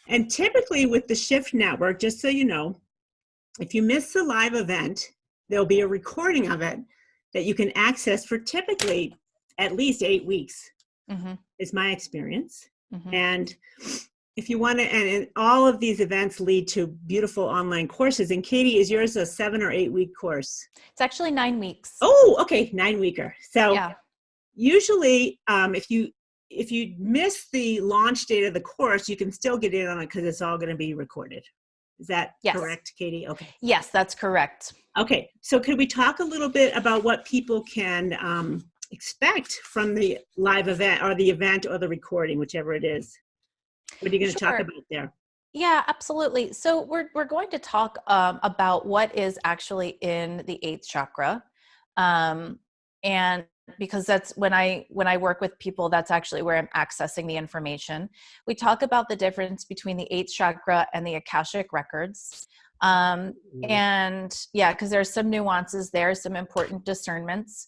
And typically with the Shift Network, just so you know, if you miss the live event, there'll be a recording of it that you can access for typically at least 8 weeks, is my experience. And if you want to, and all of these events lead to beautiful online courses. And Katy, is yours a 7 or 8 week course? It's actually 9 weeks. Oh, okay, 9 weeker. So yeah. Usually, if you miss the launch date of the course, you can still get in on it because it's all going to be recorded. Is that correct, Katy? Okay. Yes, that's correct. Okay. So could we talk a little bit about what people can expect from the live event or the event or the recording, whichever it is? What are you going to talk about there? Yeah, absolutely. So we're going to talk about what is actually in the 8th chakra. And because that's when I work with people, that's actually where I'm accessing the information. We talk about the difference between the 8th chakra and the Akashic Records. And yeah, because there's some nuances there, some important discernments.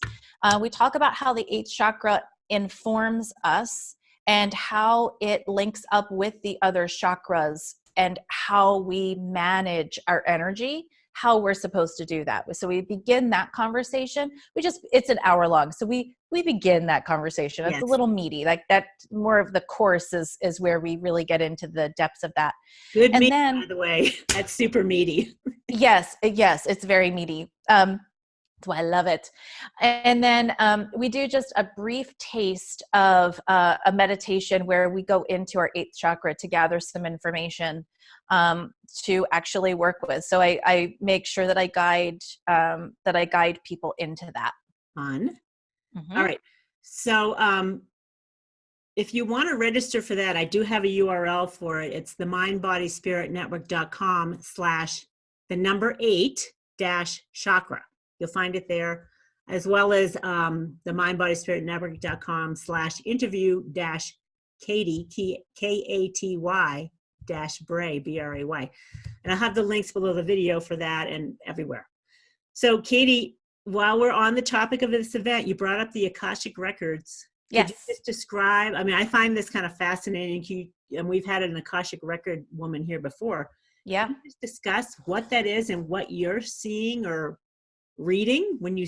We talk about how the 8th chakra informs us and how it links up with the other chakras and how we manage our energy, how we're supposed to do that. So we begin that conversation. It's an hour long. So we begin that conversation. It's a little meaty, like that. More of the course is where we really get into the depths of that. Good meat, by the way. That's super meaty. Yes, it's very meaty. That's why I love it. And then we do just a brief taste of a meditation where we go into our 8th chakra to gather some information to actually work with. So I make sure that I guide people into that. Fun. All right. So if you want to register for that, I do have a URL for it. It's the mindbodyspiritnetwork.com/8-chakra. You'll find it there, as well as the mindbodyspiritnetwork.com/interview-Katy, Katy-Bray, Bray. And I'll have the links below the video for that and everywhere. So Katy, while we're on the topic of this event, you brought up the Akashic Records. Yes. Could you just describe, I find this kind of fascinating, and we've had an Akashic Record woman here before. Yeah. Can you just discuss what that is and what you're seeing or reading when you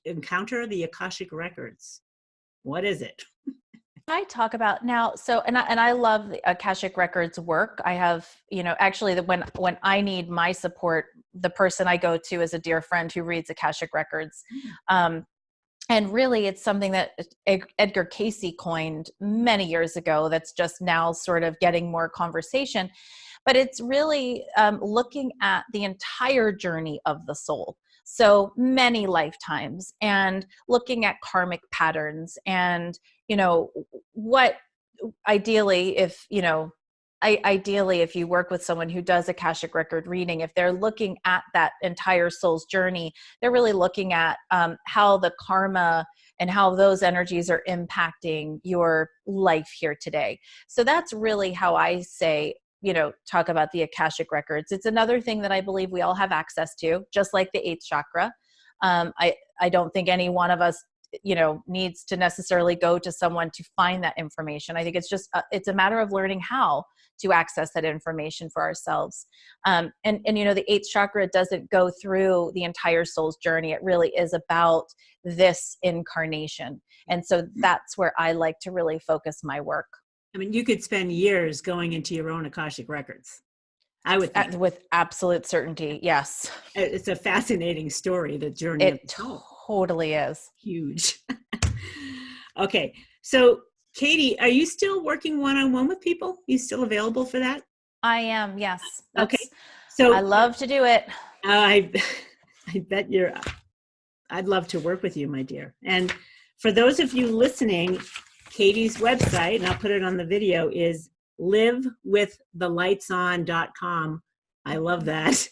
encounter the Akashic Records? What is it? I talk about now, and I love the Akashic Records work. I have, actually when I need my support, the person I go to is a dear friend who reads Akashic Records. And really it's something that Edgar Cayce coined many years ago that's just now sort of getting more conversation. But it's really looking at the entire journey of the soul. So many lifetimes, and looking at karmic patterns, and what ideally if you work with someone who does Akashic Record reading, if they're looking at that entire soul's journey, they're really looking at how the karma and how those energies are impacting your life here today. So that's really how I say, talk about the Akashic Records. It's another thing that I believe we all have access to, just like the 8th chakra. I don't think any one of us, needs to necessarily go to someone to find that information. I think it's just, it's a matter of learning how to access that information for ourselves. And the 8th chakra doesn't go through the entire soul's journey. It really is about this incarnation. And so that's where I like to really focus my work. You could spend years going into your own Akashic Records, I would think. With absolute certainty, yes. It's a fascinating story, the journey of the soul. Totally is. Huge. Okay. So, Katy, are you still working one-on-one with people? You still available for that? I am, yes. Okay. So I love to do it. I bet I'd love to work with you, my dear. And for those of you listening, Katy's website, and I'll put it on the video, is livewiththelightson.com. I love that.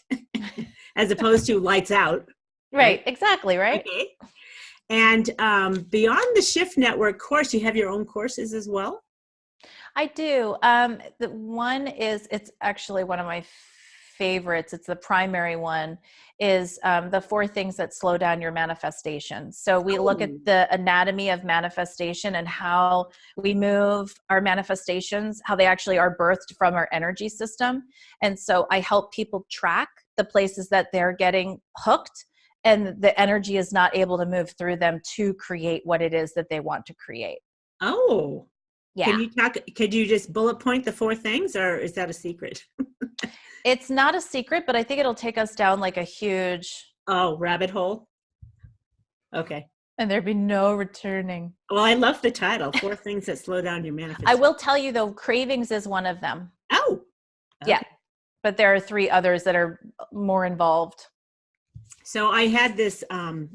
As opposed to lights out. Right, exactly, right? Okay. And beyond the Shift Network course, you have your own courses as well? I do. The one is, it's actually one of my favorites. It's the primary one, is the 4 things that slow down your manifestation. So we look at the anatomy of manifestation and how we move our manifestations, how they actually are birthed from our energy system. And so I help people track the places that they're getting hooked and the energy is not able to move through them to create what it is that they want to create. Oh, yeah. Could you just bullet point the 4 things, or is that a secret? It's not a secret, but I think it'll take us down like a huge rabbit hole. Okay. And there'd be no returning. Well, I love the title, 4 things that slow down your manifestation. I will tell you though, cravings is one of them. Oh. Okay. Yeah. But there are 3 others that are more involved. So I had this, I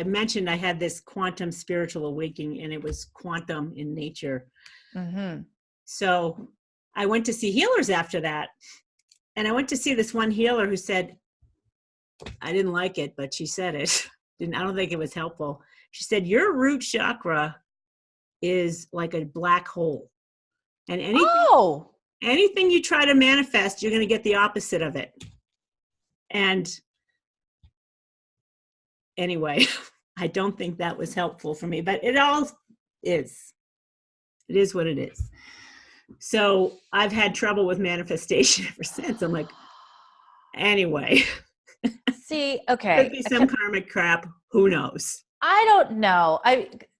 mentioned I had this quantum spiritual awakening, and it was quantum in nature. Mm-hmm. So I went to see healers after that. And I went to see this one healer who said, I didn't like it, but she said it. I don't think it was helpful. She said, your root chakra is like a black hole. And anything you try to manifest, you're going to get the opposite of it. And anyway, I don't think that was helpful for me, but it all is. It is what it is. So I've had trouble with manifestation ever since. I'm like, anyway. See, okay. Could be some karmic crap. Who knows? I don't know.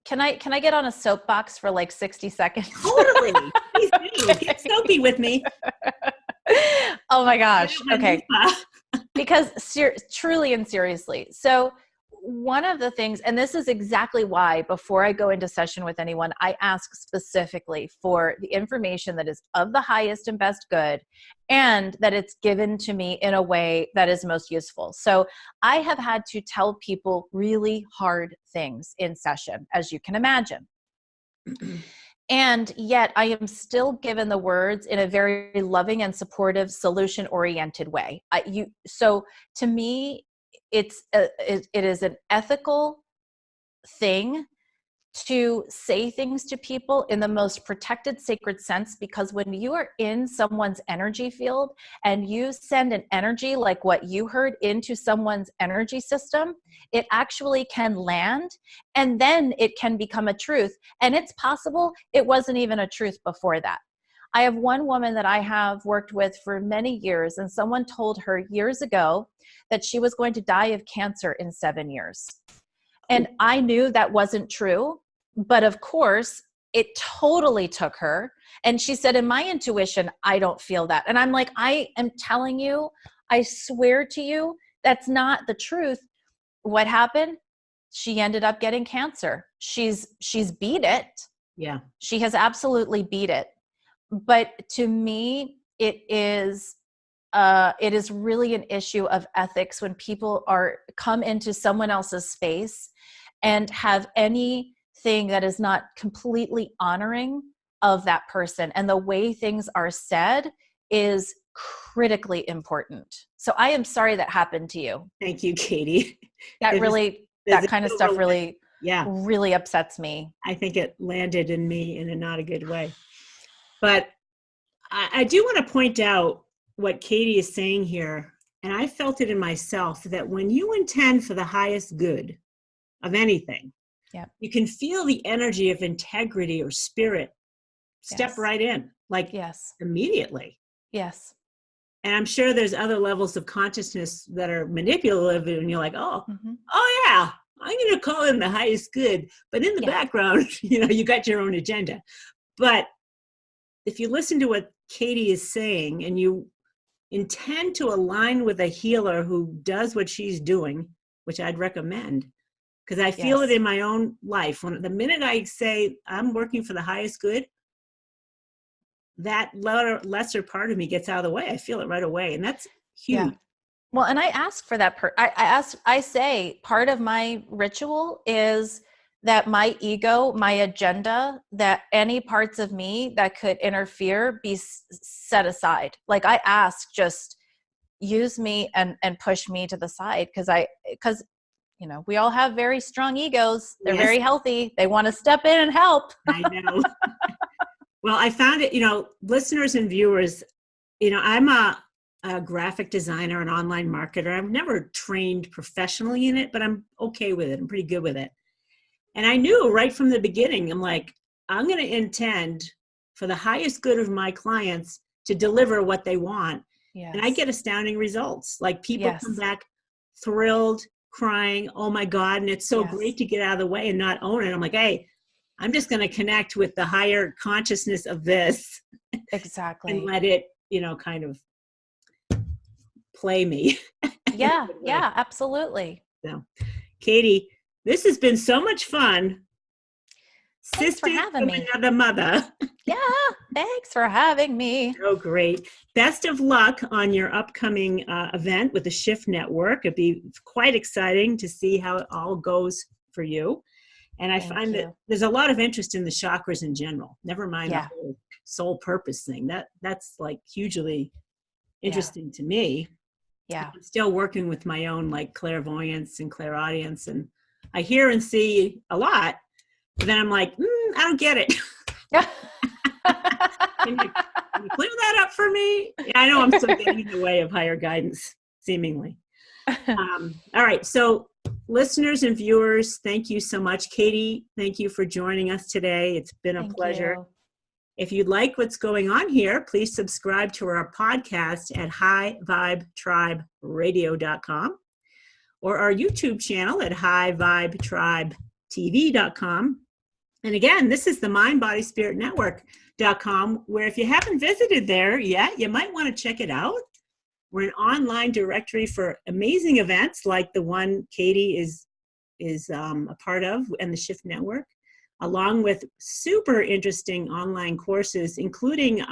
Can I get on a soapbox for like 60 seconds? Totally. Please do. Get soapy with me. Oh my gosh. Okay. Because truly and seriously. So one of the things, and this is exactly why before I go into session with anyone, I ask specifically for the information that is of the highest and best good, and that it's given to me in a way that is most useful. So I have had to tell people really hard things in session, as you can imagine. And yet I am still given the words in a very loving and supportive, solution-oriented way. So to me, it is an ethical thing to say things to people in the most protected, sacred sense, because when you are in someone's energy field and you send an energy like what you heard into someone's energy system, it actually can land, and then it can become a truth. And it's possible it wasn't even a truth before that. I have one woman that I have worked with for many years, and someone told her years ago that she was going to die of cancer in 7 years. And I knew that wasn't true, but of course it totally took her. And she said, in my intuition, I don't feel that. And I'm like, I am telling you, I swear to you, that's not the truth. What happened? She ended up getting cancer. She's beat it. Yeah. She has absolutely beat it. But to me, it is really an issue of ethics when people come into someone else's space and have anything that is not completely honoring of that person. And the way things are said is critically important. So I am sorry that happened to you. Thank you, Katy. That kind of stuff really upsets me. I think it landed in me in a not a good way. But I do want to point out what Katy is saying here, and I felt it in myself, that when you intend for the highest good of anything, you can feel the energy of integrity or spirit step right in, like immediately. Yes. And I'm sure there's other levels of consciousness that are manipulative, and you're like, oh yeah, I'm going to call in the highest good. But in the background, you got your own agenda. But if you listen to what Katy is saying and you intend to align with a healer who does what she's doing, which I'd recommend, because I feel it in my own life. The minute I say I'm working for the highest good, that lesser part of me gets out of the way. I feel it right away. And that's huge. Well, and I ask for that. I say part of my ritual is that my ego, my agenda, that any parts of me that could interfere be set aside. Like I ask, just use me and push me to the side. Because you know, we all have very strong egos. They're Yes. very healthy. They want to step in and help. I know. Well, I found it, you know, listeners and viewers, you know, I'm a graphic designer and online marketer. I've never trained professionally in it, but I'm okay with it. I'm pretty good with it. And I knew right from the beginning, I'm like, I'm going to intend for the highest good of my clients to deliver what they want. Yes. And I get astounding results. Like people Yes. come back thrilled, crying, oh my God. And it's so Yes. great to get out of the way and not own it. I'm like, hey, I'm just going to connect with the higher consciousness of this. Exactly. And let it, you know, kind of play me. Yeah. Yeah, absolutely. So, Katy, this has been so much fun. Thanks for Sister having from me. another mother. Yeah. Thanks for having me. Oh, great. Best of luck on your upcoming event with the Shift Network. It'd be quite exciting to see how it all goes for you. And I find that there's a lot of interest in the chakras in general, never mind the whole soul purpose thing. That's like hugely interesting to me. Yeah. I'm still working with my own like clairvoyance and clairaudience, and I hear and see a lot, but then I'm like, I don't get it. Can you clear that up for me? I know I'm still getting in the way of higher guidance, seemingly. All right. So listeners and viewers, thank you so much. Katy, thank you for joining us today. It's been a pleasure. If you'd like what's going on here, please subscribe to our podcast at highvibetriberadio.com or our YouTube channel at highvibetribetv.com. And again, this is the mindbodyspiritnetwork.com, where if you haven't visited there yet, you might want to check it out. We're an online directory for amazing events like the one Katy is a part of and the Shift Network, along with super interesting online courses, including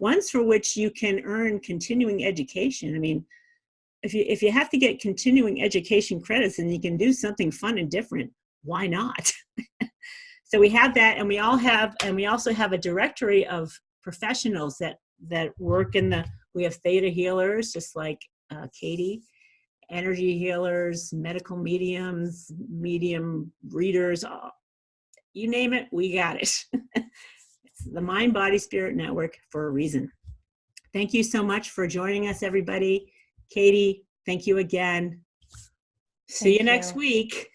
ones for which you can earn continuing education. I mean, if you have to get continuing education credits and you can do something fun and different, why not? So we have that, and we also have a directory of professionals that work we have theta healers, just like Katy, energy healers, medical mediums, medium readers, you name it, we got it. It's the Mind, Body, Spirit Network for a reason. Thank you so much for joining us, everybody. Katy, thank you again. See you next week.